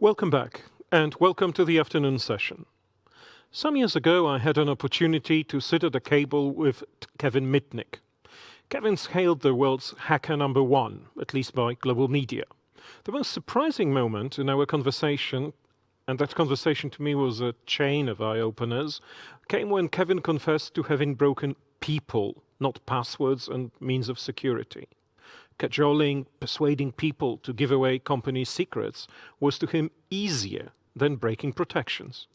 Welcome back, and welcome to the afternoon session. Some years ago, I had an opportunity to sit at a table with Kevin Mitnick. Kevin's hailed the world's hacker number one, at least by global media. The most surprising moment in our conversation, and that conversation to me was a chain of eye-openers, came when Kevin confessed to having broken people, not passwords and means of security. Cajoling, persuading people to give away company secrets was to him easier than breaking protections.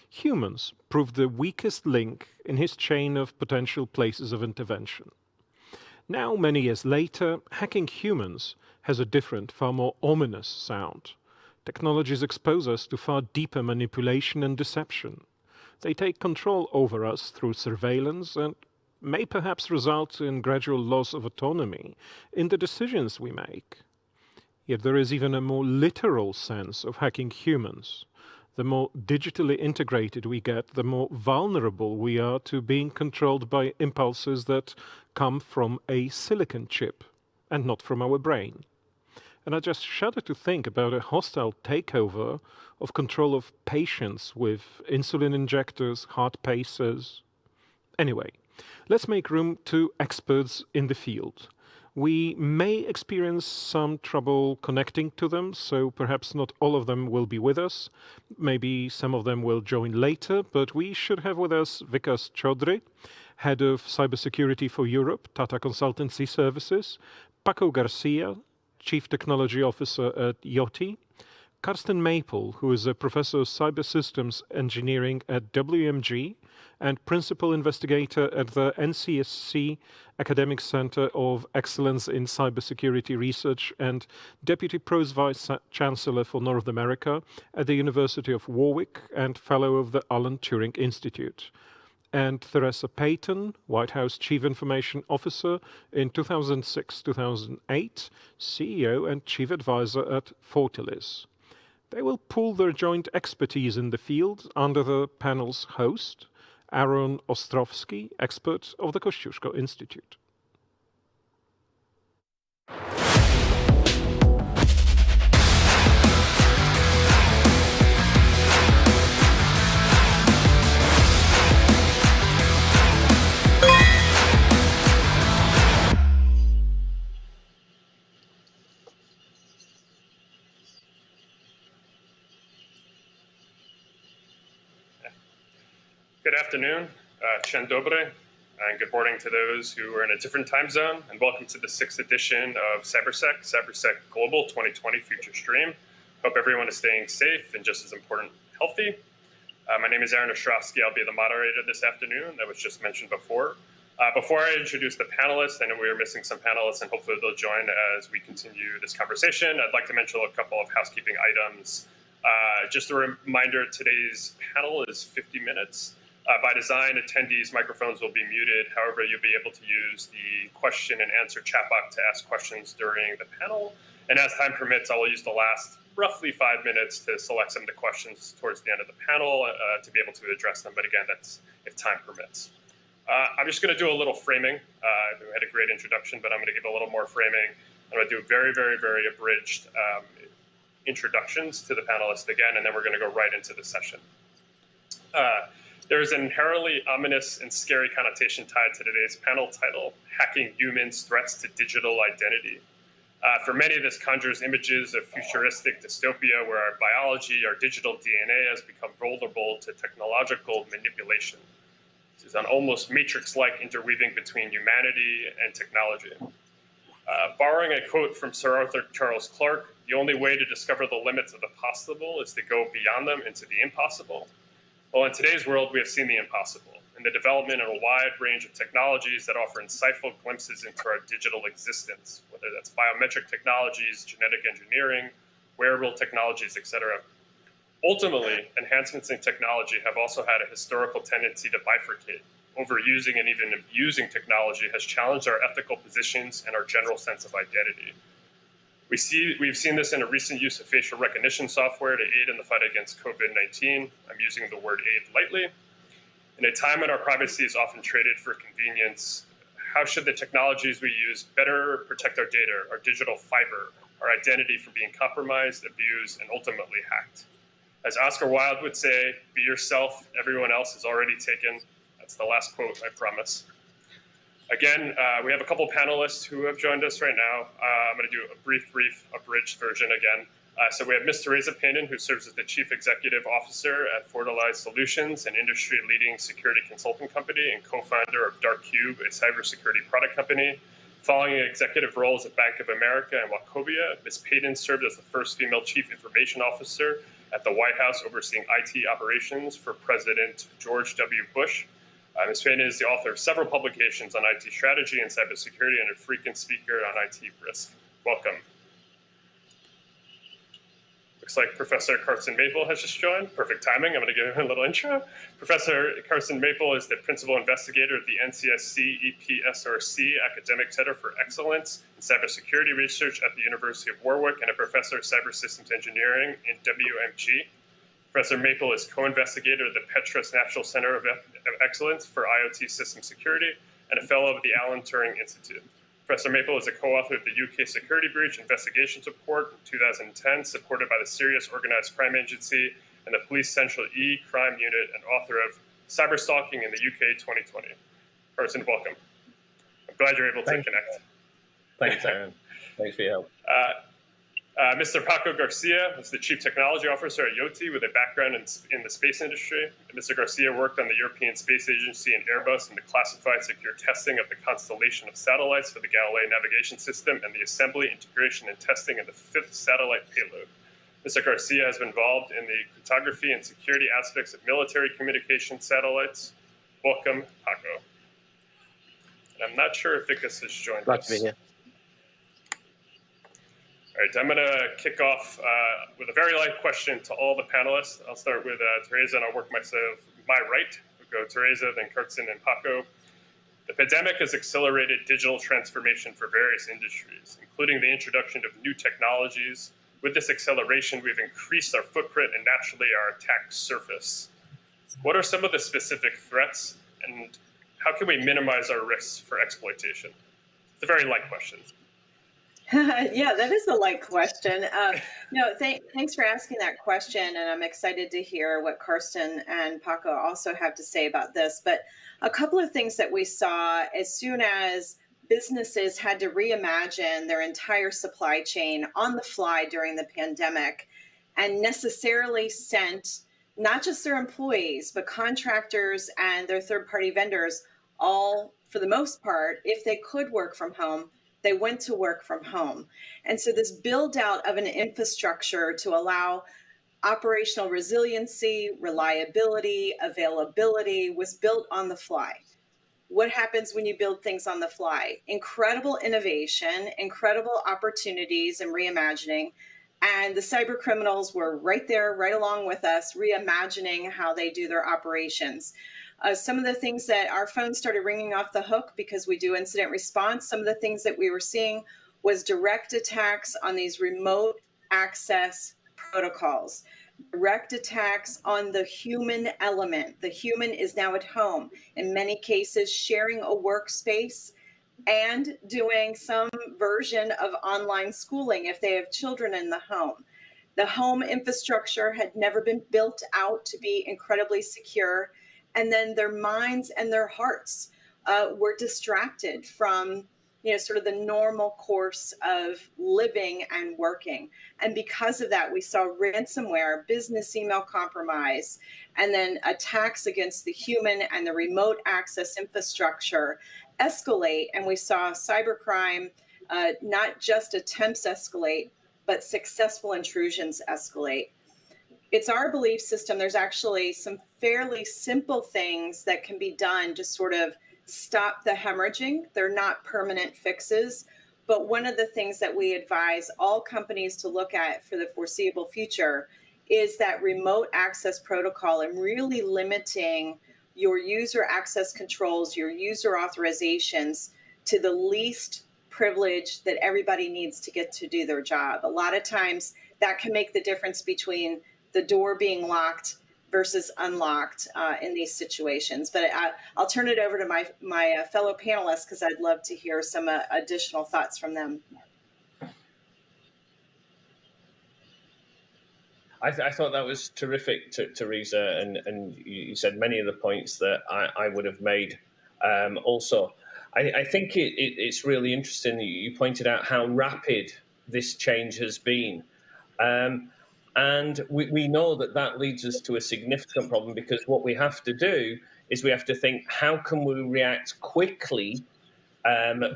Humans proved the weakest link in his chain of potential places of intervention. Now, many years later, hacking humans has a different, far more ominous sound. Technologies expose us to far deeper manipulation and deception. They take control over us through surveillance and may perhaps result in gradual loss of autonomy in the decisions we make. Yet there is even a more literal sense of hacking humans. The more digitally integrated we get, the more vulnerable we are to being controlled by impulses that come from a silicon chip and not from our brain. And I just shudder to think about a hostile takeover of control of patients with insulin injectors, heart pacers. Anyway, let's make room to experts in the field. We may experience some trouble connecting to them, so perhaps not all of them will be with us. Maybe some of them will join later, but we should have with us Vikas Chaudhry, Head of Cybersecurity for Europe, Tata Consultancy Services, Paco Garcia, Chief Technology Officer at Yoti, Karsten Maple, who is a Professor of Cyber Systems Engineering at WMG and Principal Investigator at the NCSC Academic Center of Excellence in Cybersecurity Research and Deputy Pros Vice Chancellor for North America at the University of Warwick and Fellow of the Alan Turing Institute. And Theresa Payton, White House Chief Information Officer in 2006-2008, CEO and Chief Advisor at Fortilis. They will pool their joint expertise in the field under the panel's host, Aaron Ostrowski, expert of the Kościuszko Institute. Good afternoon, Dzień dobry, and good morning to those who are in a different time zone, and welcome to the 6th edition of Cybersec, Cybersec Global 2020 Future Stream. Hope everyone is staying safe and just as important, healthy. My name is Aaron Ostrowski. I'll be the moderator this afternoon. That was just mentioned before. Before I introduce the panelists, I know we are missing some panelists, and hopefully they'll join as we continue this conversation. I'd like to mention a couple of housekeeping items. Just a reminder, today's panel is 50 minutes. By design, attendees' microphones will be muted. However, you'll be able to use the question and answer chat box to ask questions during the panel. And as time permits, I will use the last roughly 5 minutes to select some of the questions towards the end of the panel to be able to address them. But again, that's if time permits. I'm just going to do a little framing. We had a great introduction, but I'm going to give a little more framing. I'm going to do very, very, very abridged introductions to the panelists again, and then we're going to go right into the session. There is an inherently ominous and scary connotation tied to today's panel title, Hacking Humans, Threats to Digital Identity. For many, this conjures images of futuristic dystopia where our biology, our digital DNA has become vulnerable to technological manipulation. This is an almost matrix-like interweaving between humanity and technology. Borrowing a quote from Sir Arthur Charles Clarke, the only way to discover the limits of the possible is to go beyond them into the impossible. Well, in today's world, we have seen the impossible in the development of a wide range of technologies that offer insightful glimpses into our digital existence, whether that's biometric technologies, genetic engineering, wearable technologies, etc. Ultimately, enhancements in technology have also had a historical tendency to bifurcate. Overusing and even abusing technology has challenged our ethical positions and our general sense of identity. We've seen this in a recent use of facial recognition software to aid in the fight against COVID-19. I'm using the word aid lightly. In a time when our privacy is often traded for convenience, how should the technologies we use better protect our data, our digital fiber, our identity from being compromised, abused, and ultimately hacked. As Oscar Wilde would say, be yourself, everyone else is already taken. That's the last quote, I promise. Again, we have a couple panelists who have joined us right now. I'm going to do a brief, abridged version again. So we have Ms. Teresa Payton, who serves as the Chief Executive Officer at Fortalize Solutions, an industry-leading security consulting company and co-founder of DarkCube, a cybersecurity product company. Following executive roles at Bank of America and Wachovia, Ms. Payton served as the first female Chief Information Officer at the White House, overseeing IT operations for President George W. Bush. Ms. Payton is the author of several publications on IT strategy and cybersecurity and a frequent speaker on IT risk. Welcome. Looks like Professor Carson Maple has just joined. Perfect timing. I'm going to give him a little intro. Professor Carson Maple is the principal investigator at the s06e13 Academic Center for Excellence in Cybersecurity Research at the University of Warwick and a professor of cyber systems engineering in WMG. Professor Maple is co-investigator at the Petrus National Center of Excellence for IoT System Security and a fellow of the Alan Turing Institute. Professor Maple is a co-author of the UK Security Breach Investigations Report in 2010, supported by the Serious Organized Crime Agency and the Police Central E-Crime Unit, and author of Cyberstalking in the UK 2020. Carson, welcome. I'm glad you're able to connect. Thanks, Aaron. Thanks for your help. Mr. Paco Garcia is the Chief Technology Officer at Yoti with a background in the space industry. Mr. Garcia worked on the European Space Agency and Airbus in the classified secure testing of the constellation of satellites for the Galileo navigation system and the assembly, integration, and testing of the 5th satellite payload. Mr. Garcia has been involved in the cryptography and security aspects of military communication satellites. Welcome, Paco. And I'm not sure if Vicus has joined us. Glad to be here. All right, I'm going to kick off with a very light question to all the panelists. I'll start with Teresa, and I'll work myself my right. We'll go Teresa, then Kurtzen, and Paco. The pandemic has accelerated digital transformation for various industries, including the introduction of new technologies. With this acceleration, we've increased our footprint and naturally our attack surface. What are some of the specific threats, and how can we minimize our risks for exploitation? It's a very light question. Yeah, that is a light question. Thanks for asking that question, and I'm excited to hear what Karsten and Paco also have to say about this. But a couple of things that we saw as soon as businesses had to reimagine their entire supply chain on the fly during the pandemic and necessarily sent not just their employees, but contractors and their third-party vendors, all, for the most part, if they could work from home, they went to work from home. And so this build out of an infrastructure to allow operational resiliency, reliability, availability was built on the fly. What happens when you build things on the fly? Incredible innovation, incredible opportunities and reimagining. And the cyber criminals were right there, right along with us, reimagining how they do their operations. Some of the things that our phones started ringing off the hook because we do incident response. Some of the things that we were seeing was direct attacks on these remote access protocols, direct attacks on the human element. The human is now at home, in many cases sharing a workspace and doing some version of online schooling if they have children in the home. The home infrastructure had never been built out to be incredibly secure. And then their minds and their hearts were distracted from, sort of the normal course of living and working. And because of that, we saw ransomware, business email compromise, and then attacks against the human and the remote access infrastructure escalate. And we saw cybercrime, not just attempts escalate, but successful intrusions escalate. It's our belief system. There's actually some fairly simple things that can be done to sort of stop the hemorrhaging. They're not permanent fixes. But one of the things that we advise all companies to look at for the foreseeable future is that remote access protocol and really limiting your user access controls, your user authorizations to the least privilege that everybody needs to get to do their job. A lot of times that can make the difference between the door being locked versus unlocked in these situations. But I'll turn it over to my fellow panelists because I'd love to hear some additional thoughts from them. I thought that was terrific, Teresa, and you said many of the points that I would have made also. I think it's really interesting that you pointed out how rapid this change has been. Um, and we know that that leads us to a significant problem, because what we have to do is we have to think, how can we react quickly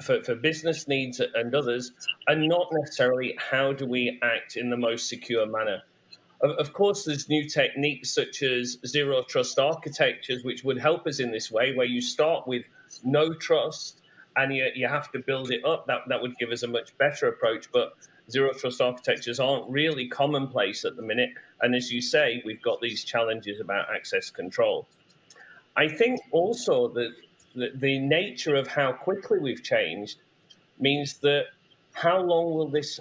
for business needs and others, and not necessarily how do we act in the most secure manner. Of course, there's new techniques such as zero trust architectures, which would help us in this way, where you start with no trust and you have to build it up. That would give us a much better approach. But zero trust architectures aren't really commonplace at the minute. And as you say, we've got these challenges about access control. I think also that the nature of how quickly we've changed means that how long will this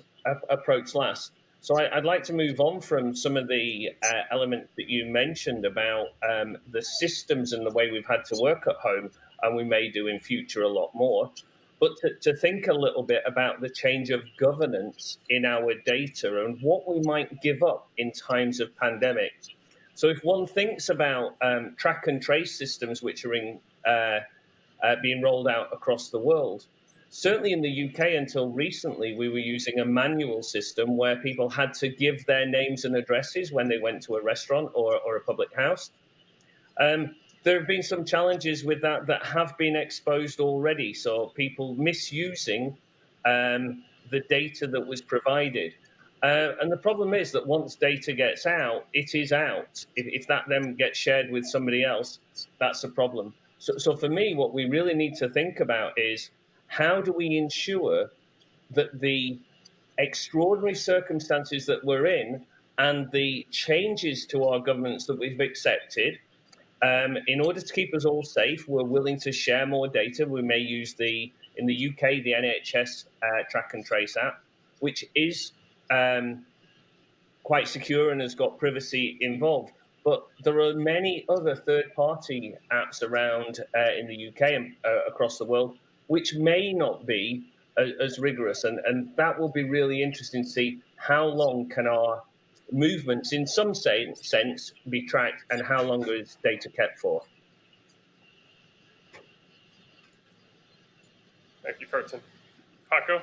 approach last? So I'd like to move on from some of the elements that you mentioned about the systems and the way we've had to work at home, and we may do in future a lot more, but to think a little bit about the change of governance in our data and what we might give up in times of pandemic. So if one thinks about track and trace systems which are being rolled out across the world, certainly in the UK until recently, we were using a manual system where people had to give their names and addresses when they went to a restaurant or a public house. There have been some challenges with that have been exposed already. So people misusing the data that was provided. And the problem is that once data gets out, it is out. If that then gets shared with somebody else, that's a problem. So for me, what we really need to think about is, how do we ensure that the extraordinary circumstances that we're in and the changes to our governance that we've accepted, in order to keep us all safe, we're willing to share more data. We may use in the UK, the NHS track and trace app, which is quite secure and has got privacy involved. But there are many other third-party apps around in the UK and across the world, which may not be as rigorous. And that will be really interesting to see, how long can our movements in some sense be tracked, and how long is data kept for. Thank you, Carson. Paco?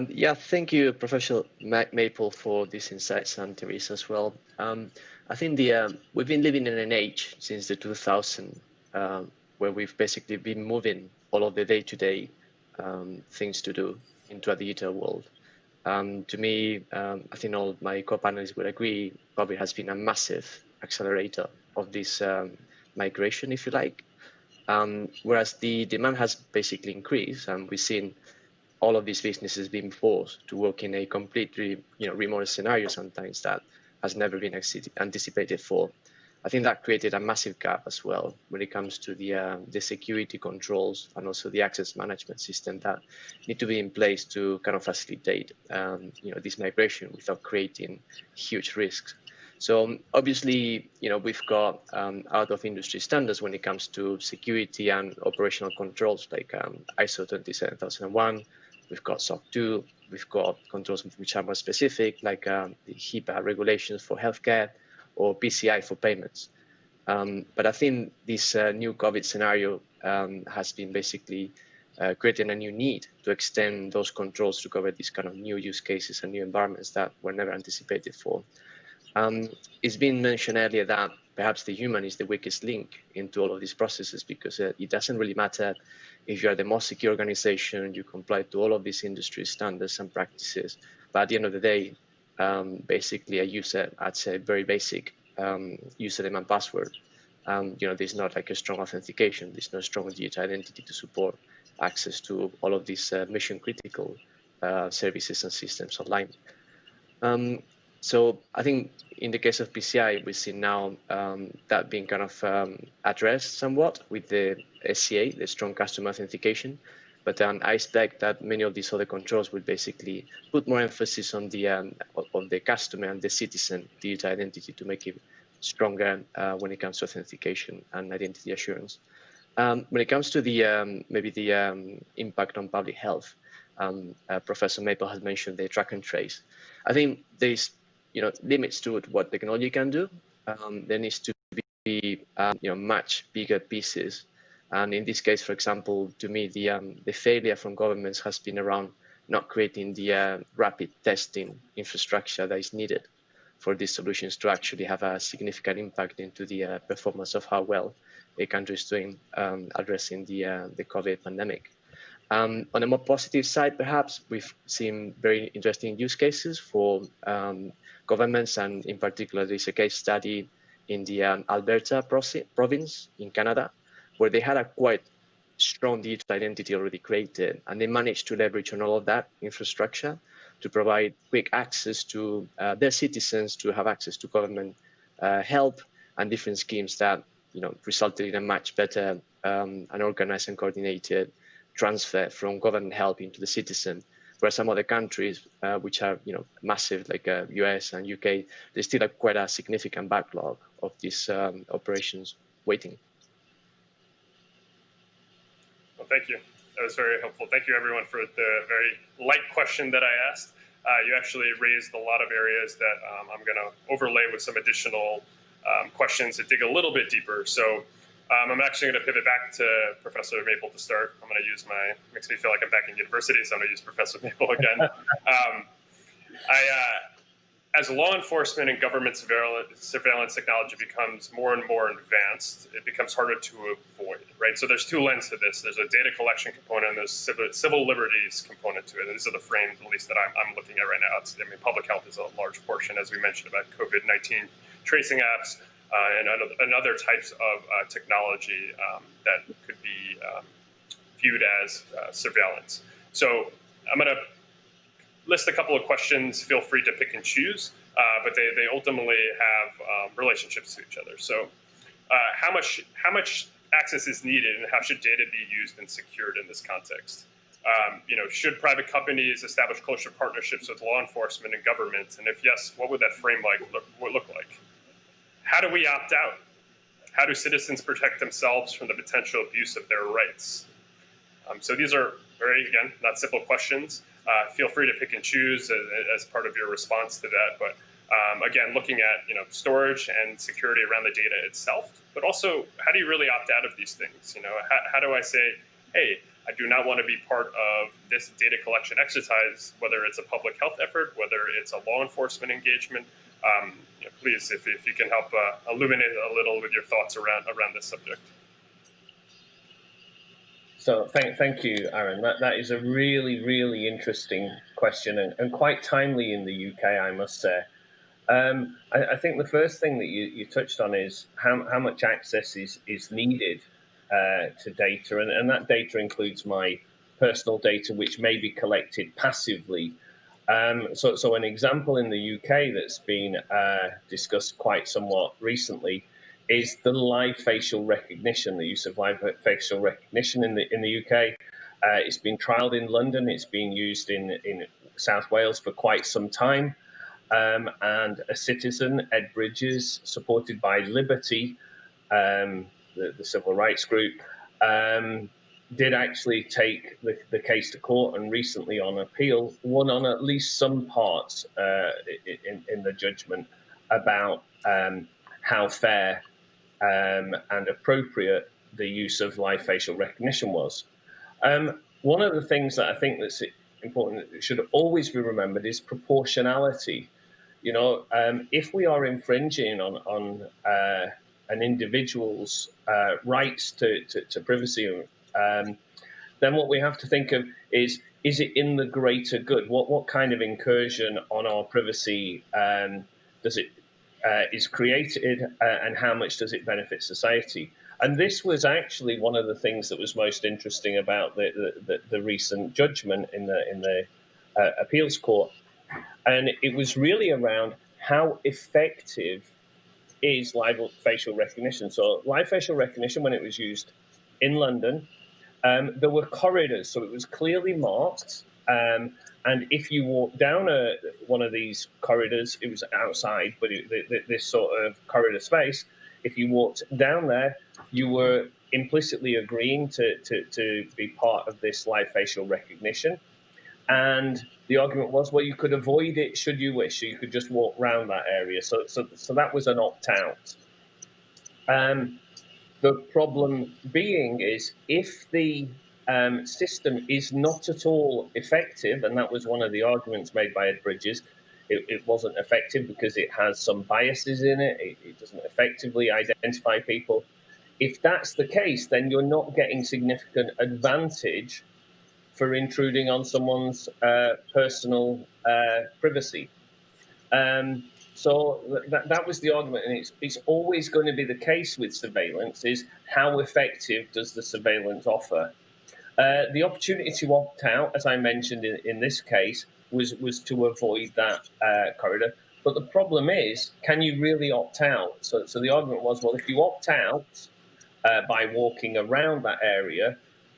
Yeah, thank you, Professor Maple, for these insights, and Teresa as well. I think we've been living in an age since the 2000 where we've basically been moving all of the day-to-day things to do into a digital world. To me, I think all my co-panelists would agree, COVID has been a massive accelerator of this migration, if you like. Whereas the demand has basically increased, and we've seen all of these businesses being forced to work in a completely remote scenario sometimes that has never been anticipated for. I think that created a massive gap as well when it comes to the security controls and also the access management system that need to be in place to kind of facilitate this migration without creating huge risks. So obviously, we've got out of industry standards when it comes to security and operational controls, like ISO 27001. We've got SOC 2. We've got controls which are more specific, like the HIPAA regulations for healthcare or PCI for payments. But I think this new COVID scenario has been basically creating a new need to extend those controls to cover these kind of new use cases and new environments that were never anticipated for. It's been mentioned earlier that perhaps the human is the weakest link into all of these processes, because it doesn't really matter if you are the most secure organization, you comply to all of these industry standards and practices. But at the end of the day, basically a user adds a very basic username and password. There's not like a strong authentication. There's no strong digital identity to support access to all of these mission critical services and systems online. So I think in the case of PCI, we see now that being kind of addressed somewhat with the SCA, the strong customer authentication. But then I expect that many of these other controls will basically put more emphasis on the customer and the citizen digital identity to make it stronger when it comes to authentication and identity assurance. When it comes to maybe the impact on public health, Professor Maple has mentioned the track and trace. I think there's limits to what technology can do. There needs to be much bigger pieces. And in this case, for example, to me, the failure from governments has been around not creating the rapid testing infrastructure that is needed for these solutions to actually have a significant impact into the performance of how well a country is doing addressing the COVID pandemic. On a more positive side, perhaps, we've seen very interesting use cases for governments, and in particular, there's a case study in the Alberta province in Canada, where they had a quite strong digital identity already created, and they managed to leverage on all of that infrastructure to provide quick access to their citizens to have access to government help and different schemes that resulted in a much better and organized and coordinated transfer from government help into the citizen. Whereas some other countries, which are massive, like US and UK, there's still quite a significant backlog of these operations waiting. Well, thank you. That was very helpful. Thank you, everyone, for the very light question that I asked. You actually raised a lot of areas that I'm going to overlay with some additional questions to dig a little bit deeper. So I'm actually going to pivot back to Professor Maple to start. I'm going to use makes me feel like I'm back in university, so I'm going to use Professor Maple again. As law enforcement and government surveillance technology becomes more and more advanced, it becomes harder to avoid, right? So there's two lenses to this. There's a data collection component and there's civil liberties component to it. And these are the frames, at least, that I'm looking at right now. Public health is a large portion, as we mentioned, about COVID-19 tracing apps and other types of technology that could be viewed as surveillance. So I'm going to list a couple of questions. Feel free to pick and choose, but they ultimately have relationships to each other. So how much access is needed, and how should data be used and secured in this context? Should private companies establish closer partnerships with law enforcement and government? And if yes, what would that framework look like? How do we opt out? How do citizens protect themselves from the potential abuse of their rights? So these are very, again, not simple questions. Feel free to pick and choose as part of your response to that. But again, looking at storage and security around the data itself, but also how do you really opt out of these things? How do I say, hey, I do not want to be part of this data collection exercise, whether it's a public health effort, whether it's a law enforcement engagement. Please, if you can help illuminate a little with your thoughts around this subject. So thank you, Aaron. That is a really, really interesting question and quite timely in the UK, I must say. I think the first thing that you touched on is how much access is needed to data, and that data includes my personal data, which may be collected passively. So an example in the UK that's been discussed quite somewhat recently is the live facial recognition, the use of live facial recognition in the UK. It's been trialled in London. It's been used in South Wales for quite some time. And a citizen, Ed Bridges, supported by Liberty, the civil rights group, did actually take the case to court, and recently on appeal won on at least some parts in the judgment about how fair and appropriate the use of live facial recognition was. One of the things that I think that's important, that should always be remembered, is proportionality. If we are infringing on an individual's rights to privacy, then what we have to think of is it in the greater good? What kind of incursion on our privacy is created, and how much does it benefit society? And this was actually one of the things that was most interesting about the recent judgment in the appeals court, and it was really around how effective is live facial recognition. So live facial recognition, when it was used in London, there were corridors, so it was clearly marked. And if you walk down one of these corridors, it was outside, but this sort of corridor space, if you walked down there, you were implicitly agreeing to be part of this live facial recognition. And the argument was, well, you could avoid it should you wish, so you could just walk around that area. So that was an opt-out. The problem being is if the system is not at all effective, and that was one of the arguments made by Ed Bridges, it wasn't effective because it has some biases in it. It doesn't effectively identify people. If that's the case, then you're not getting significant advantage for intruding on someone's personal privacy. So that was the argument, and it's always going to be the case with surveillance: is how effective does the surveillance offer? The opportunity to opt out, as I mentioned in this case, was to avoid that corridor. But the problem is, can you really opt out? So the argument was, well, if you opt out by walking around that area,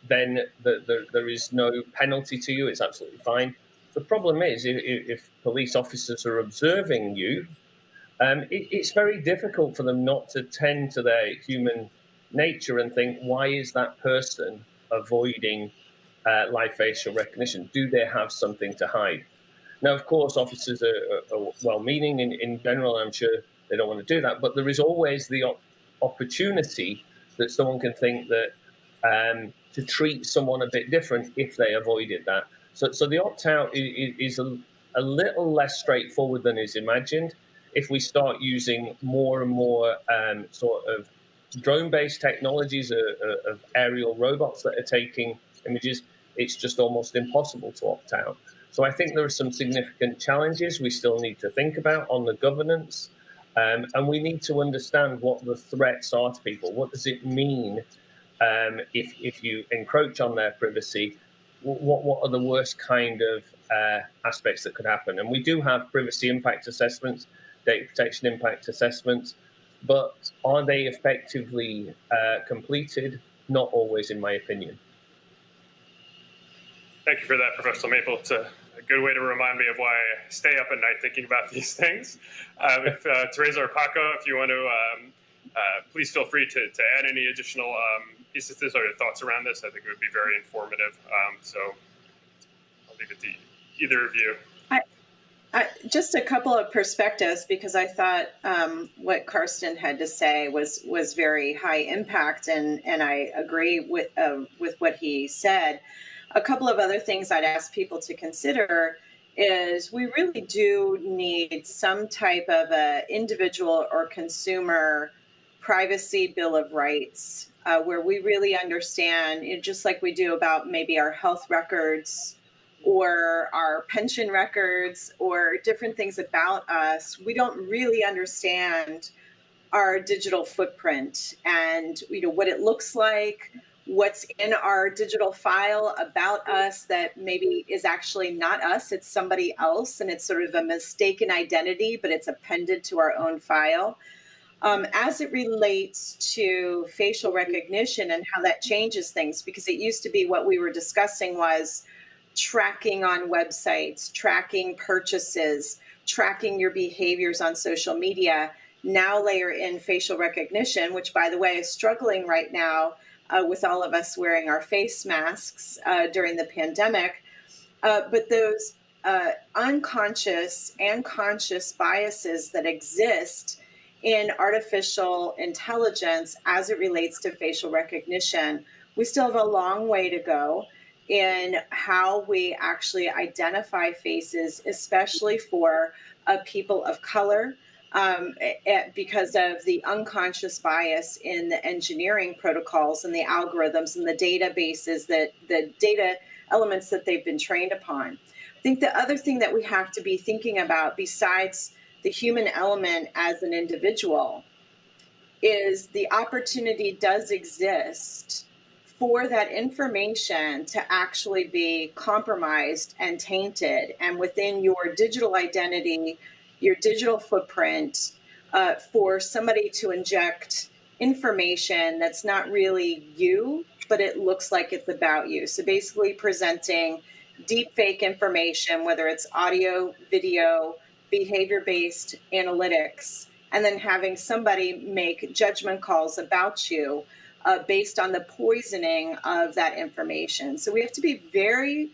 then there is no penalty to you. It's absolutely fine. The problem is, if police officers are observing you, it's very difficult for them not to tend to their human nature and think, why is that person avoiding live facial recognition? Do they have something to hide? Now, of course, officers are well-meaning in general. I'm sure they don't want to do that, but there is always the opportunity that someone can think that to treat someone a bit different if they avoided that. So the opt-out is a little less straightforward than is imagined. If we start using more and more sort of drone-based technologies of aerial robots that are taking images, it's just almost impossible to opt out. So I think there are some significant challenges we still need to think about on the governance, and we need to understand what the threats are to people. What does it mean if you encroach on their privacy? What are the worst kind of aspects that could happen? And we do have privacy impact assessments, data protection impact assessments, but are they effectively completed? Not always, in my opinion. Thank you for that, Professor Maple. It's a good way to remind me of why I stay up at night thinking about these things. If Teresa or Paco, if you want to, please feel free to add any additional pieces to this or your thoughts around this. I think it would be very informative. So I'll leave it to either of you. Just a couple of perspectives, because I thought what Karsten had to say was very high impact, and I agree with what he said. A couple of other things I'd ask people to consider is we really do need some type of a individual or consumer privacy bill of rights, where we really understand, just like we do about maybe our health records or our pension records or different things about us. We don't really understand our digital footprint and what it looks like, what's in our digital file about us that maybe is actually not us, it's somebody else, and it's sort of a mistaken identity, but it's appended to our own file. As it relates to facial recognition and how that changes things, because it used to be what we were discussing was tracking on websites, tracking purchases, tracking your behaviors on social media. Now layer in facial recognition, which, by the way, is struggling right now with all of us wearing our face masks during the pandemic. But those unconscious and conscious biases that exist in artificial intelligence as it relates to facial recognition, we still have a long way to go in how we actually identify faces, especially for people of color, because of the unconscious bias in the engineering protocols and the algorithms and the databases, the data elements that they've been trained upon. I think the other thing that we have to be thinking about, besides the human element as an individual, is the opportunity does exist for that information to actually be compromised and tainted, and within your digital identity, your digital footprint, for somebody to inject information that's not really you, but it looks like it's about you. So basically presenting deep fake information, whether it's audio, video, behavior-based analytics, and then having somebody make judgment calls about you based on the poisoning of that information. So we have to be very,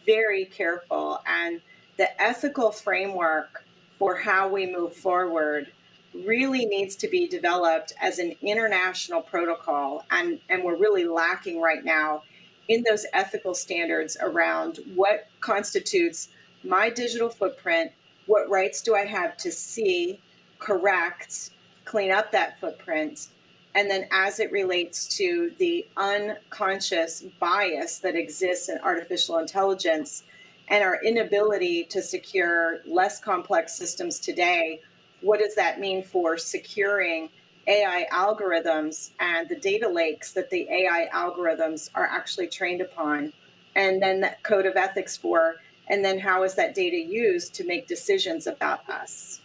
very careful. And the ethical framework for how we move forward really needs to be developed as an international protocol. And we're really lacking right now in those ethical standards around what constitutes my digital footprint, what rights do I have to see, correct, clean up that footprint, and then as it relates to the unconscious bias that exists in artificial intelligence and our inability to secure less complex systems today, what does that mean for securing AI algorithms and the data lakes that the AI algorithms are actually trained upon? And then that code of ethics for, and then how is that data used to make decisions about us?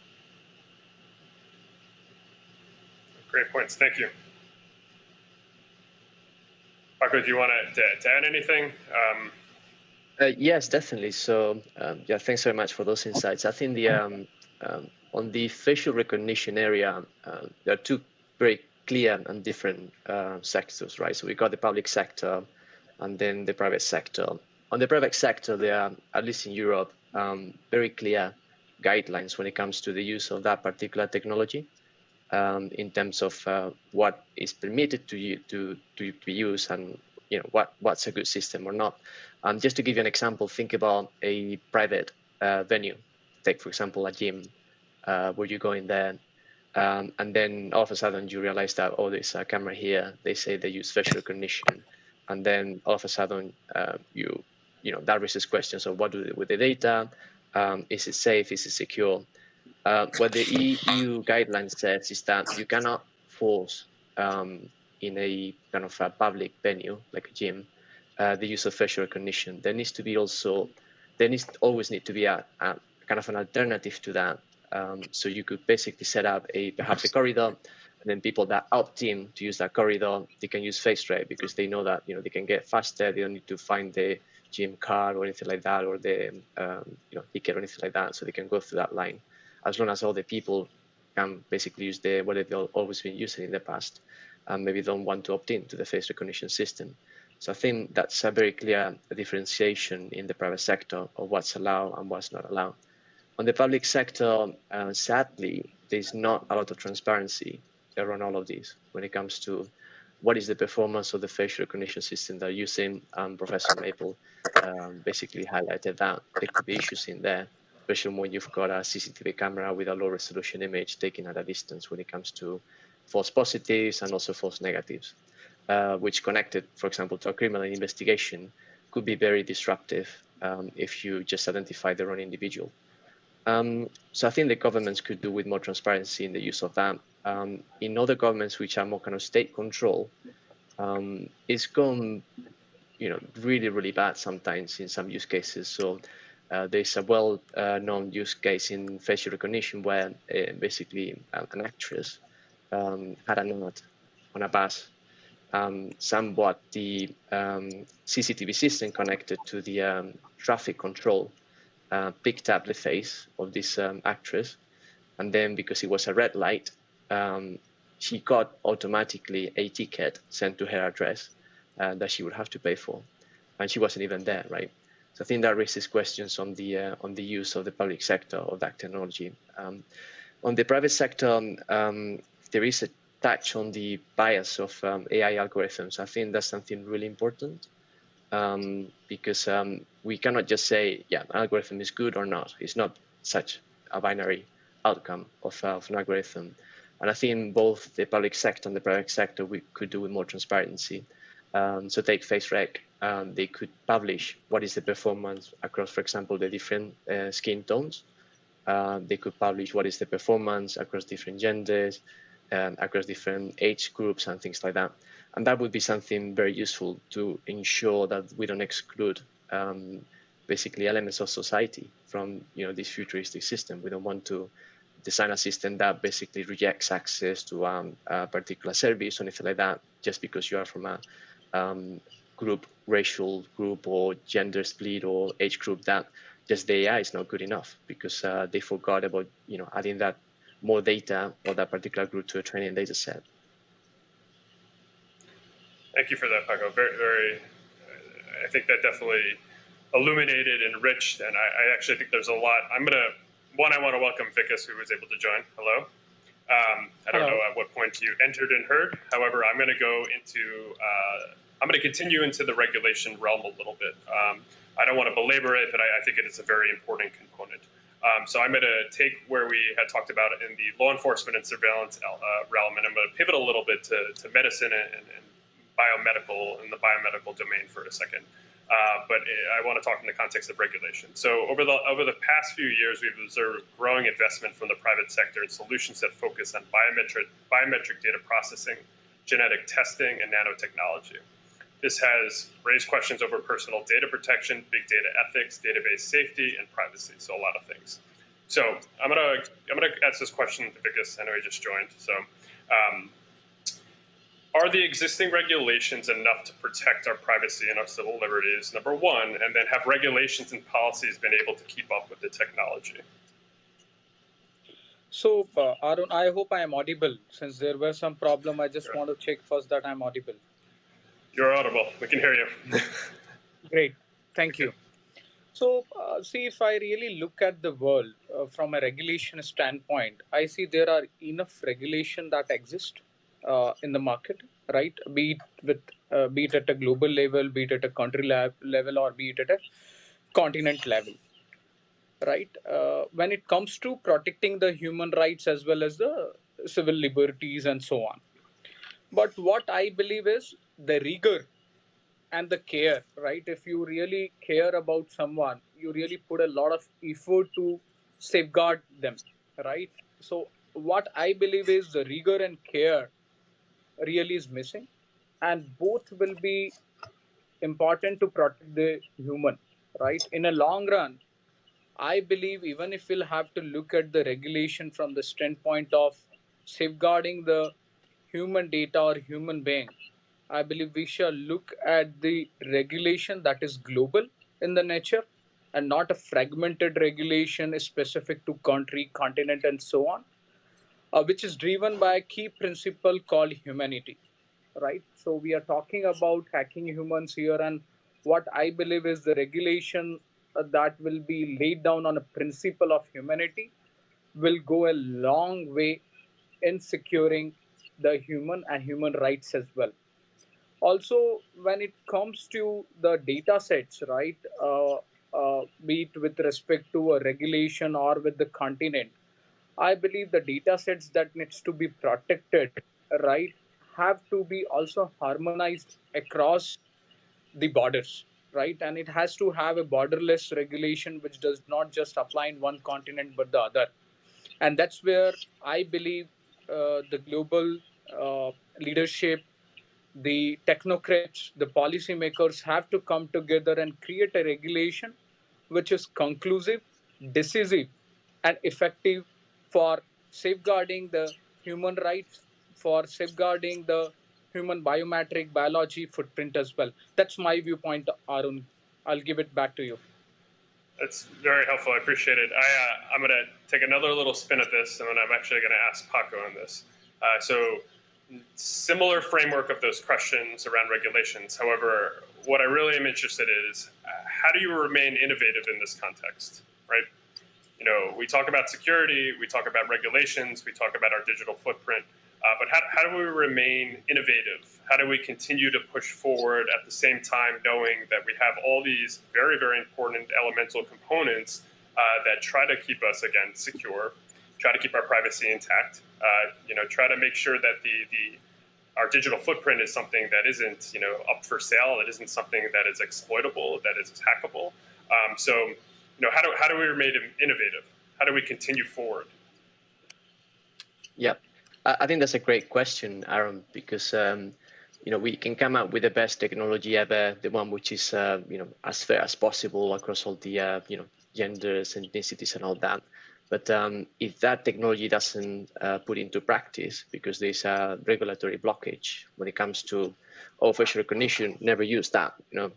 Great points. Thank you. Paco, do you want to add anything? Yes, definitely. So, yeah, thanks very much for those insights. I think on the facial recognition area, there are two very clear and different sectors, right? So we got the public sector and then the private sector. On the private sector, there are, at least in Europe, very clear guidelines when it comes to the use of that particular technology. In terms of what is permitted to be used and what's a good system or not. Just to give you an example, think about a private venue. Take, for example, a gym where you go in there and then all of a sudden you realize that, oh, there's a camera here. They say they use facial recognition. And then all of a sudden that raises questions of what do they do with the data? Is it safe? Is it secure? What the EU guideline says is that you cannot force in a kind of a public venue like a gym the use of facial recognition. There needs always need to be a kind of an alternative to that. So you could basically set up perhaps a corridor, and then people that opt in to use that corridor, they can use face rec because they know that they can get faster. They don't need to find the gym card or anything like that, or the ticket or anything like that. So they can go through that line, as long as all the people can basically use what they've always been using in the past, and maybe don't want to opt in to the face recognition system. So I think that's a very clear differentiation in the private sector of what's allowed and what's not allowed. On the public sector, sadly, there's not a lot of transparency around all of these when it comes to what is the performance of the facial recognition system they're using. Professor Maple basically highlighted that there could be issues in there, especially when you've got a CCTV camera with a low resolution image taken at a distance when it comes to false positives and also false negatives, which connected, for example, to a criminal investigation could be very disruptive if you just identify the wrong individual. So I think the governments could do with more transparency in the use of that. In other governments which are more kind of state control, it's gone, really, really bad sometimes in some use cases. So there's a well-known use case in facial recognition where basically an actress had an ad on a bus. Somewhat the CCTV system connected to the traffic control picked up the face of this actress, and then because it was a red light, she got automatically a ticket sent to her address that she would have to pay for, and she wasn't even there, right? So I think that raises questions on the use of the public sector of that technology. On the private sector, there is a touch on the bias of AI algorithms. I think that's something really important. Because we cannot just say, yeah, an algorithm is good or not. It's not such a binary outcome of an algorithm. And I think both the public sector and the private sector, we could do with more transparency. So take face rec, they could publish what is the performance across, for example, the different skin tones. They could publish what is the performance across different genders, across different age groups and things like that. And that would be something very useful to ensure that we don't exclude basically elements of society from this futuristic system. We don't want to design a system that basically rejects access to a particular service or anything like that just because you are from a racial group or gender split or age group that just the AI is not good enough because they forgot about adding that more data or that particular group to a training data set. Thank you for that, Paco. Very, very. I think that definitely illuminated, enriched, and I actually think there's a lot. I want to welcome Vikas, who was able to join. Hello. I don't know at what point you entered and heard. However, I'm going to I'm going to continue into the regulation realm a little bit. I don't want to belabor it, but I think it is a very important component. So I'm going to take where we had talked about it in the law enforcement and surveillance realm, and I'm going to pivot a little bit to medicine and biomedical in the biomedical domain for a second. But I want to talk in the context of regulation. So over the past few years, we've observed growing investment from the private sector in solutions that focus on biometric data processing, genetic testing, and nanotechnology. This has raised questions over personal data protection, big data ethics, database safety, and privacy. So a lot of things. So I'm gonna ask this question to Vikas. I know he just joined. So. Are the existing regulations enough to protect our privacy and our civil liberties, number one, and then have regulations and policies been able to keep up with the technology? So, Arun, I hope I am audible. Since there were some problem, I just want to check first that I'm audible. You're audible. We can hear you. Great. Thank you. So, see, if I really look at the world from a regulation standpoint, I see there are enough regulation that exist in the market, right? Be it at a global level, be it at a country level, or be it at a continent level, right? When it comes to protecting the human rights as well as the civil liberties and so on. But what I believe is the rigor and the care, right? If you really care about someone, you really put a lot of effort to safeguard them, right? So what I believe is the rigor and care really is missing, and both will be important to protect the human, right? In a long run, I believe even if we'll have to look at the regulation from the standpoint of safeguarding the human data or human being, I believe we shall look at the regulation that is global in the nature and not a fragmented regulation specific to country, continent, and so on, which is driven by a key principle called humanity, right? So we are talking about hacking humans here, and what I believe is the regulation that will be laid down on a principle of humanity will go a long way in securing the human and human rights as well. Also, when it comes to the data sets, right, be it with respect to a regulation or with the continent, I believe the data sets that needs to be protected, right, have to be also harmonized across the borders, right? And it has to have a borderless regulation which does not just apply in one continent but the other. And that's where I believe the global leadership, the technocrats, the policymakers have to come together and create a regulation which is conclusive, decisive, and effective for safeguarding the human rights, for safeguarding the human biometric biology footprint as well. That's my viewpoint, Arun. I'll give it back to you. That's very helpful. I appreciate it. I'm going to take another little spin at this, and then I'm actually going to ask Paco on this. So similar framework of those questions around regulations. However, what I really am interested in is how do you remain innovative in this context, right? You know, we talk about security, we talk about regulations, we talk about our digital footprint, but how do we remain innovative? How do we continue to push forward at the same time knowing that we have all these very, very important elemental components that try to keep us, again, secure, try to keep our privacy intact, try to make sure that our digital footprint is something that isn't, up for sale, that isn't something that is exploitable, that is hackable. How do we remain innovative? How do we continue forward? Yeah, I think that's a great question, Aaron, because we can come up with the best technology ever, the one which is as fair as possible across all the genders, ethnicities, and all that. But if that technology doesn't put into practice, because there's a regulatory blockage when it comes to facial recognition, never use that. And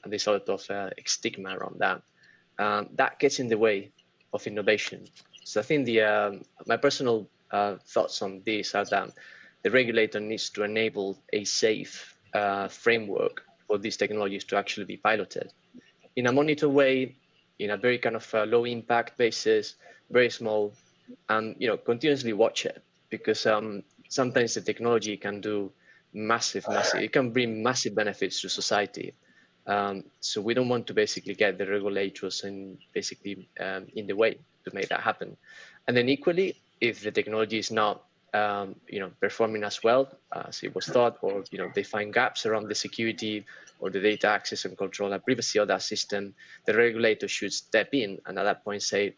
there's a lot of stigma around that. That gets in the way of innovation. So I think my personal thoughts on this are that the regulator needs to enable a safe framework for these technologies to actually be piloted. in a monitor way, in a very kind of low impact basis, very small, and continuously watch it, because sometimes the technology can do massive, it can bring massive benefits to society. So we don't want to basically get the regulators in the way to make that happen. And then equally, if the technology is not performing as well as it was thought, or they find gaps around the security or the data access and control and privacy of that system, the regulator should step in and at that point say,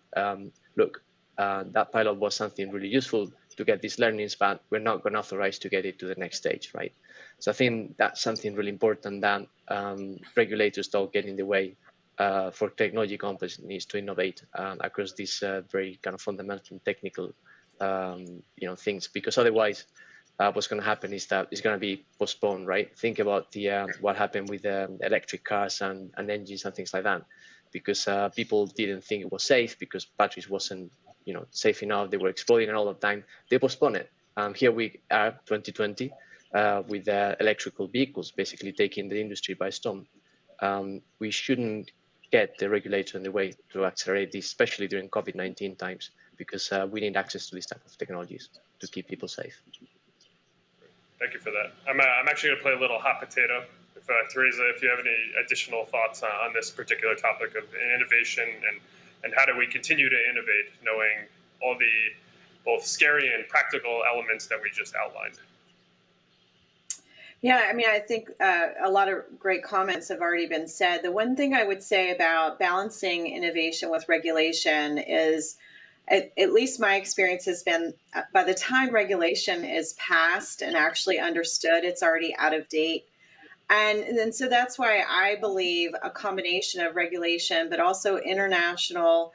look, that pilot was something really useful to get these learnings, but we're not going to authorize to get it to the next stage, right? So I think that's something really important, that regulators don't get in the way for technology companies to innovate across these very kind of fundamental technical things, because otherwise what's going to happen is that it's going to be postponed, right? Think about the what happened with electric cars and engines and things like that, because people didn't think it was safe because batteries wasn't safe enough. They were exploding all the time. They postponed it. Here we are, 2020, with electrical vehicles basically taking the industry by storm. We shouldn't get the regulator in the way to accelerate this, especially during COVID-19 times, because we need access to these type of technologies to keep people safe. Thank you for that. I'm actually going to play a little hot potato. If Teresa, if you have any additional thoughts on this particular topic of innovation and how do we continue to innovate, knowing all the both scary and practical elements that we just outlined. Yeah, I mean, I think a lot of great comments have already been said. The one thing I would say about balancing innovation with regulation is, at least my experience has been, by the time regulation is passed and actually understood, it's already out of date. And so that's why I believe a combination of regulation, but also international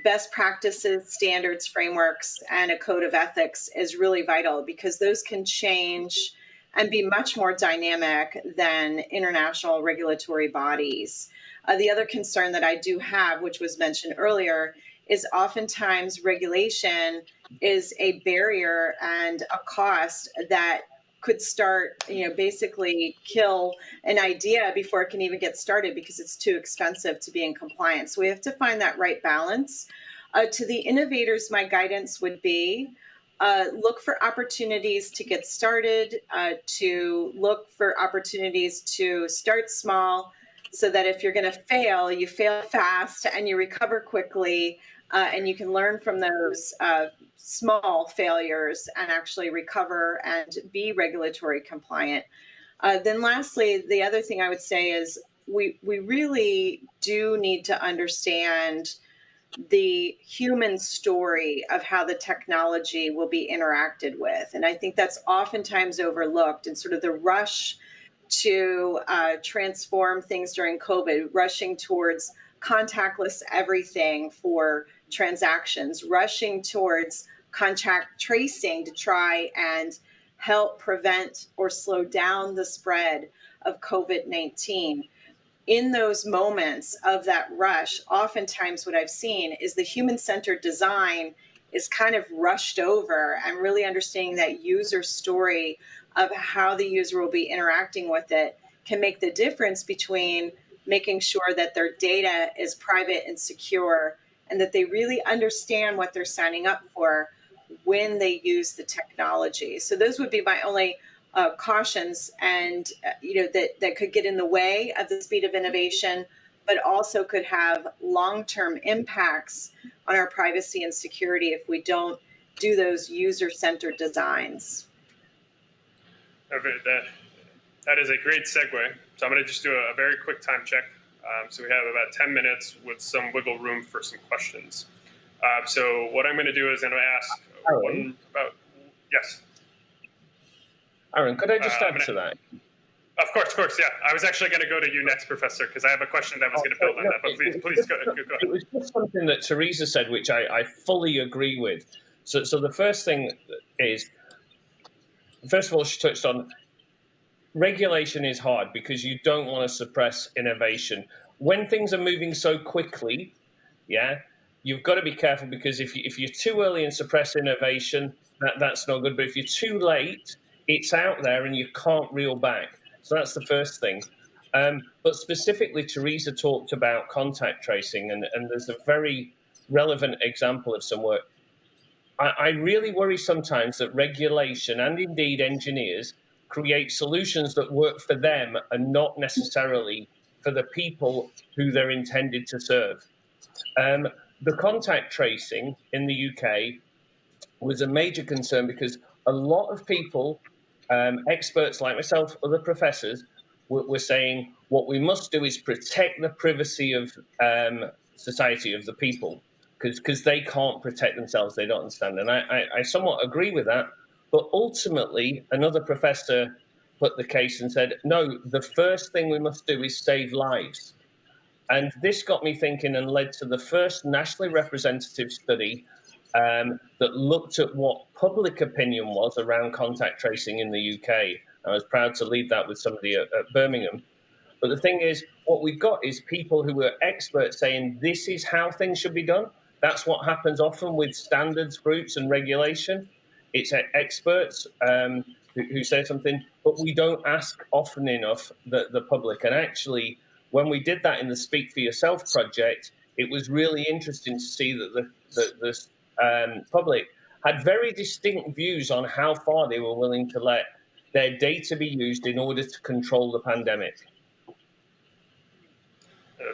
best practices, standards, frameworks, and a code of ethics is really vital, because those can change and be much more dynamic than international regulatory bodies. The other concern that I do have, which was mentioned earlier, is oftentimes regulation is a barrier and a cost that could start, basically kill an idea before it can even get started, because it's too expensive to be in compliance. So we have to find that right balance. To the innovators, my guidance would be, look for opportunities to get started, to look for opportunities to start small, so that if you're going to fail, you fail fast and you recover quickly, and you can learn from those small failures and actually recover and be regulatory compliant. Then lastly, the other thing I would say is we really do need to understand the human story of how the technology will be interacted with. And I think that's oftentimes overlooked, and sort of the rush to transform things during COVID, rushing towards contactless everything for transactions, rushing towards contact tracing to try and help prevent or slow down the spread of COVID-19. In those moments of that rush, oftentimes what I've seen is the human-centered design is kind of rushed over, and really understanding that user story of how the user will be interacting with it can make the difference between making sure that their data is private and secure, and that they really understand what they're signing up for when they use the technology. So those would be my only cautions, and that could get in the way of the speed of innovation, but also could have long-term impacts on our privacy and security if we don't do those user-centered designs. That is a great segue. So I'm going to just do a very quick time check. So we have about 10 minutes with some wiggle room for some questions. So what I'm going to do is I'm going to ask one about, yes. Aaron, could I just add to that? Of course, yeah. I was actually going to go to you next, Professor, because I have a question that was going to build on that. But please go ahead. It was just something that Teresa said, which I fully agree with. So the first thing is, first of all, she touched on regulation is hard because you don't want to suppress innovation. When things are moving so quickly, you've got to be careful, because if you're too early and suppress innovation, that's not good. But if you're too late, it's out there and you can't reel back. So that's the first thing. But specifically, Teresa talked about contact tracing, and there's a very relevant example of some work. I really worry sometimes that regulation and indeed engineers create solutions that work for them and not necessarily for the people who they're intended to serve. The contact tracing in the UK was a major concern because a lot of people, experts like myself, other professors, were saying what we must do is protect the privacy of society, of the people, because they can't protect themselves, they don't understand. And I somewhat agree with that. But ultimately, another professor put the case and said, no, the first thing we must do is save lives. And this got me thinking and led to the first nationally representative study that looked at what public opinion was around contact tracing in the UK. I was proud to lead that with somebody at Birmingham. But the thing is, what we've got is people who are experts saying this is how things should be done. That's what happens often with standards groups and regulation. It's experts who say something, but we don't ask often enough the public. And actually, when we did that in the Speak for Yourself project, it was really interesting to see that the public had very distinct views on how far they were willing to let their data be used in order to control the pandemic.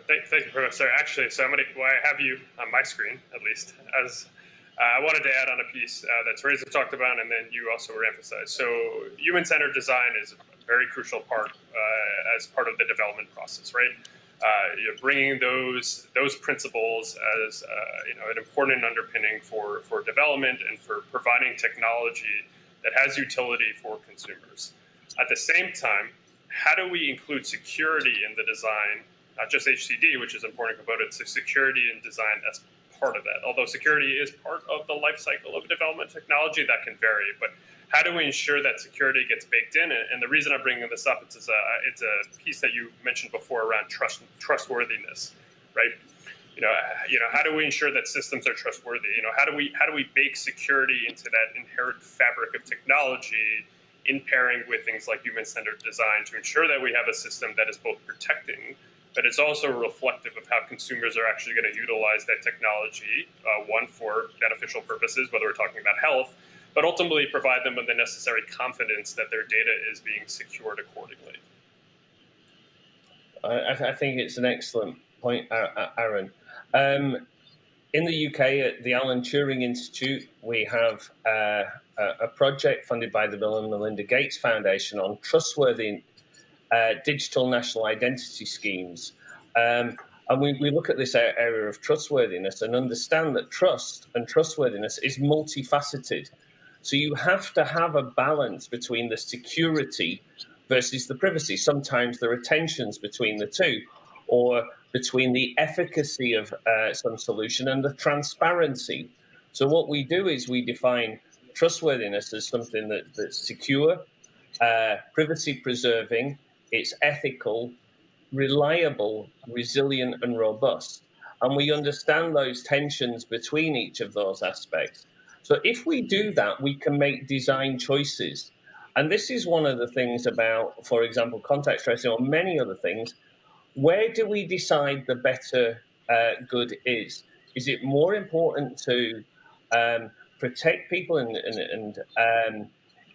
Thank you, Professor. Actually, so while I have you on my screen, at least, as I wanted to add on a piece that Teresa talked about, and then you also re-emphasized. So human-centered design is a very crucial part as part of the development process, right? You're bringing those principles as an important underpinning for development and for providing technology that has utility for consumers. At the same time, how do we include security in the design? Not just HCD, which is an important component, so security and design as part of that. Although security is part of the life cycle of development technology, that can vary. But how do we ensure that security gets baked in? And the reason I'm bringing this up is it's a piece that you mentioned before around trustworthiness, right? How do we ensure that systems are trustworthy? How do we bake security into that inherent fabric of technology in pairing with things like human-centered design to ensure that we have a system that is both protecting, but it's also reflective of how consumers are actually going to utilize that technology, one, for beneficial purposes, whether we're talking about health, but ultimately provide them with the necessary confidence that their data is being secured accordingly. I think it's an excellent point, Aaron. In the UK, at the Alan Turing Institute, we have a project funded by the Bill and Melinda Gates Foundation on trustworthy digital national identity schemes. And we look at this area of trustworthiness and understand that trust and trustworthiness is multifaceted. So you have to have a balance between the security versus the privacy. Sometimes there are tensions between the two, or between the efficacy of some solution and the transparency. So what we do is we define trustworthiness as something that's secure, privacy preserving, it's ethical, reliable, resilient, and robust. And we understand those tensions between each of those aspects. So if we do that, we can make design choices. And this is one of the things about, for example, contact tracing or many other things. Where do we decide the better good is? Is it more important to protect people and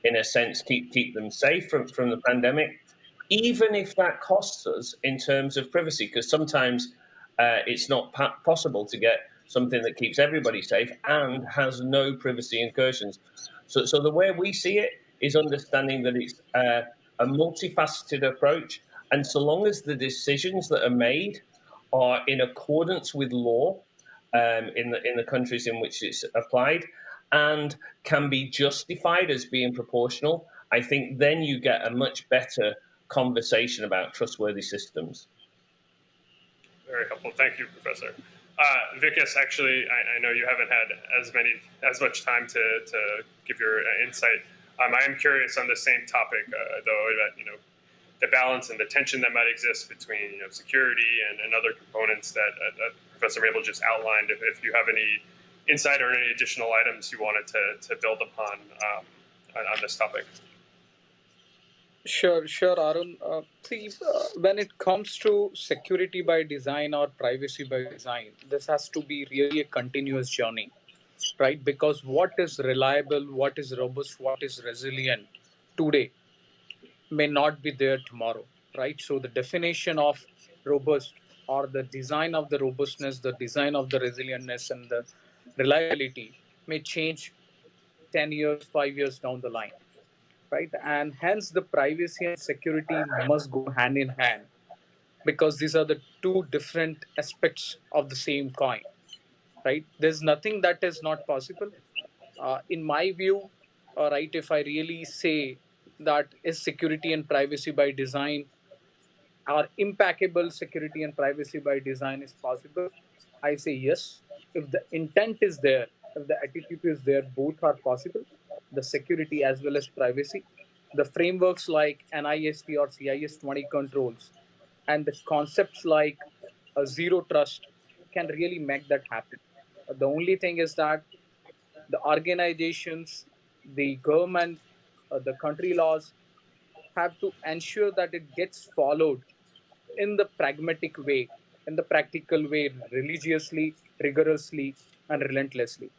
in a sense, keep them safe from the pandemic, even if that costs us in terms of privacy? Because sometimes it's not possible to get something that keeps everybody safe and has no privacy incursions. So the way we see it is understanding that it's a multifaceted approach. And so long as the decisions that are made are in accordance with law in the countries in which it's applied and can be justified as being proportional, I think then you get a much better conversation about trustworthy systems. Very helpful. Thank you, Professor. Vikas, actually, I know you haven't had as much time to give your insight. I am curious on the same topic, though, that the balance and the tension that might exist between security and other components that Professor Mabel just outlined. If you have any insight or any additional items you wanted to build upon on this topic. Sure, Arun. When it comes to security by design or privacy by design, this has to be really a continuous journey, right? Because what is reliable, what is robust, what is resilient today may not be there tomorrow, right? So the definition of robust or the design of the robustness, the design of the resilientness, and the reliability may change 10 years, 5 years down the line, right? And hence the privacy and security must go hand in hand because these are the two different aspects of the same coin, right? There's nothing that is not possible. In my view, right, if I really say that is security and privacy by design or impeccable security and privacy by design is possible, I say yes. If the intent is there, if the attitude is there, both are possible, the security as well as privacy. The frameworks like NIST or CIS 20 controls and the concepts like zero trust can really make that happen. The only thing is that the organizations, the government, the country laws have to ensure that it gets followed in the pragmatic way, in the practical way, religiously, rigorously, and relentlessly.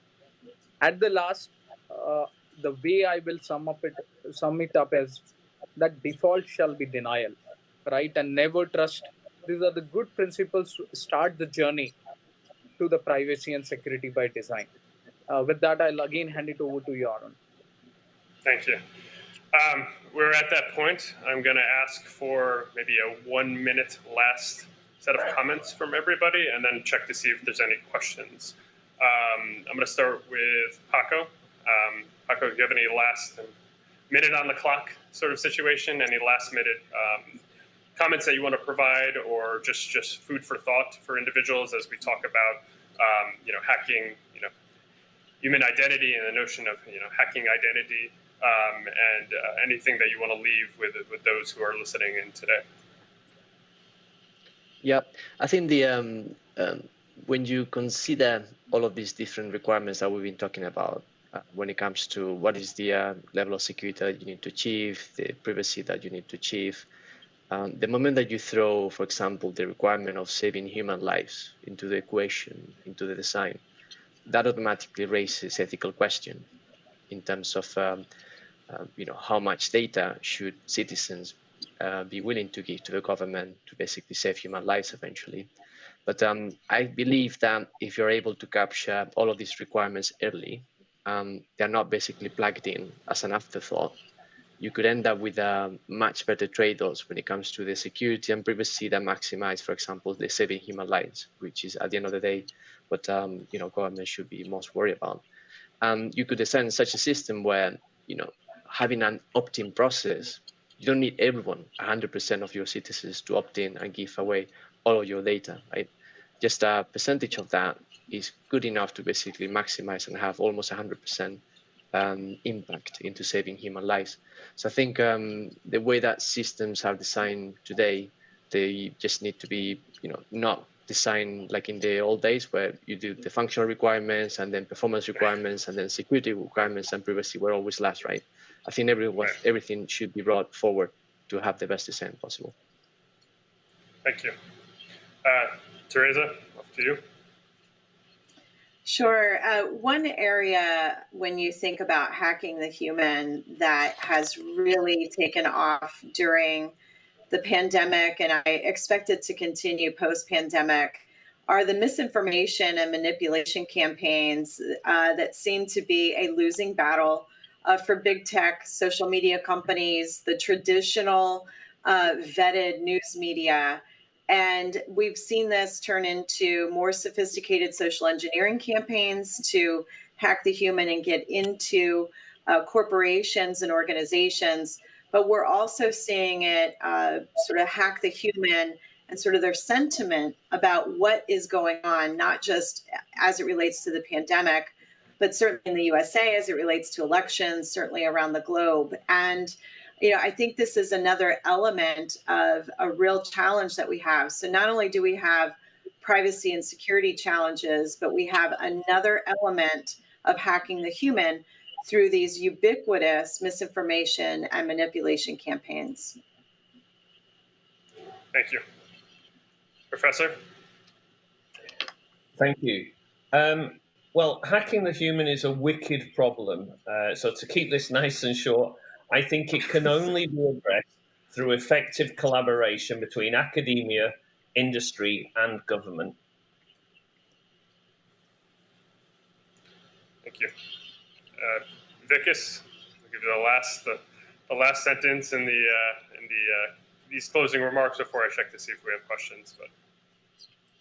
At the last, uh, the way I will sum it up as that default shall be denial, right? And never trust. These are the good principles to start the journey to the privacy and security by design. With that, I'll again hand it over to you, Aaron. Thank you. We're at that point. I'm going to ask for maybe a 1 minute last set of comments from everybody and then check to see if there's any questions. I'm going to start with Paco. Paco, do you have any last minute on the clock sort of situation? Any last minute comments that you want to provide, or just food for thought for individuals as we talk about hacking, human identity and the notion of hacking identity, and anything that you want to leave with those who are listening in today? Yeah, I think when you consider all of these different requirements that we've been talking about, when it comes to what is the level of security that you need to achieve, the privacy that you need to achieve, the moment that you throw, for example, the requirement of saving human lives into the equation, into the design, that automatically raises ethical question in terms of how much data should citizens be willing to give to the government to basically save human lives eventually. But I believe that if you're able to capture all of these requirements early, they're not basically plugged in as an afterthought. You could end up with much better trade-offs when it comes to the security and privacy that maximize, for example, the saving human lives, which is at the end of the day what government should be most worried about. You could design such a system where having an opt-in process, you don't need everyone, 100% of your citizens, to opt in and give away all of your data, right? Just a percentage of that is good enough to basically maximize and have almost 100% impact into saving human lives. So I think the way that systems are designed today, they just need to be, not designed like in the old days where you do the functional requirements and then performance requirements and then security requirements and privacy were always last, right? I think everything should be brought forward to have the best design possible. Thank you. Teresa, off to you. Sure. One area when you think about hacking the human that has really taken off during the pandemic, and I expect it to continue post-pandemic, are the misinformation and manipulation campaigns that seem to be a losing battle for big tech, social media companies, the traditional vetted news media. And we've seen this turn into more sophisticated social engineering campaigns to hack the human and get into corporations and organizations. But we're also seeing it sort of hack the human and sort of their sentiment about what is going on, not just as it relates to the pandemic, but certainly in the USA as it relates to elections, certainly around the globe. And I think this is another element of a real challenge that we have. So not only do we have privacy and security challenges, but we have another element of hacking the human through these ubiquitous misinformation and manipulation campaigns. Thank you. Professor? Thank you. Well, hacking the human is a wicked problem. So to keep this nice and short, I think it can only be addressed through effective collaboration between academia, industry, and government. Thank you. Vikas, I'll give you the last sentence in these closing remarks before I check to see if we have questions. But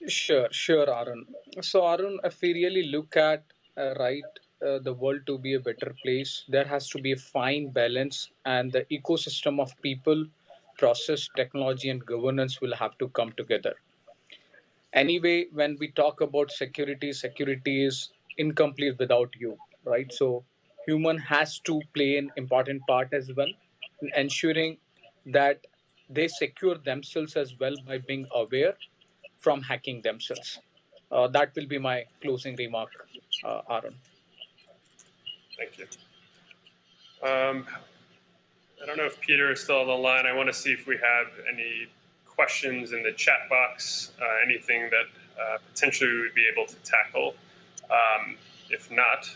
Sure, Arun. So, Arun, if we really look at the world to be a better place, there has to be a fine balance, and the ecosystem of people, process, technology, and governance will have to come together. Anyway, when we talk about security, security is incomplete without you, right? So, human has to play an important part as well in ensuring that they secure themselves as well by being aware from hacking themselves. That will be my closing remark, Aaron. thank you. I don't know if Peter is still on the line. I want to see if we have any questions in the chat box, anything that potentially we would be able to tackle. If not,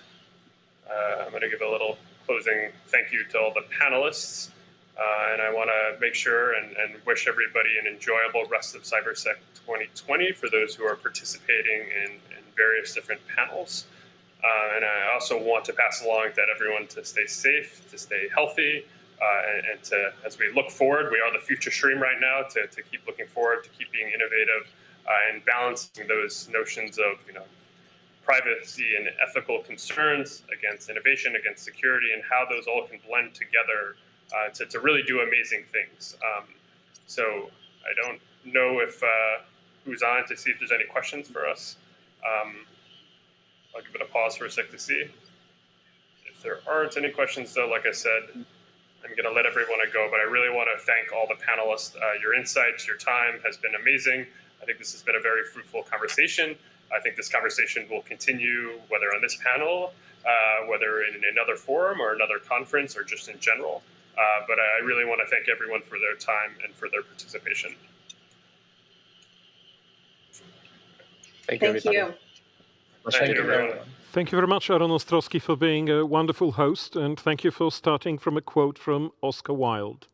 I'm going to give a little closing thank you to all the panelists. And I want to make sure and wish everybody an enjoyable rest of Cybersec 2020 for those who are participating in various different panels. And I also want to pass along to everyone to stay safe, to stay healthy, and to, as we look forward, we are the future stream right now, to keep looking forward, to keep being innovative, and balancing those notions of, privacy and ethical concerns against innovation, against security, and how those all can blend together to really do amazing things. So I don't know if who's on to see if there's any questions for us. I'll give it a pause for a sec to see. If there aren't any questions, though, like I said, I'm going to let everyone go, but I really want to thank all the panelists. Your insights, your time has been amazing. I think this has been a very fruitful conversation. I think this conversation will continue, whether on this panel, whether in another forum or another conference, or just in general. But I really want to thank everyone for their time and for their participation. Thank you, everybody. Thank you, everyone. Thank you very much, Aaron Ostrowski, for being a wonderful host, and thank you for starting from a quote from Oscar Wilde.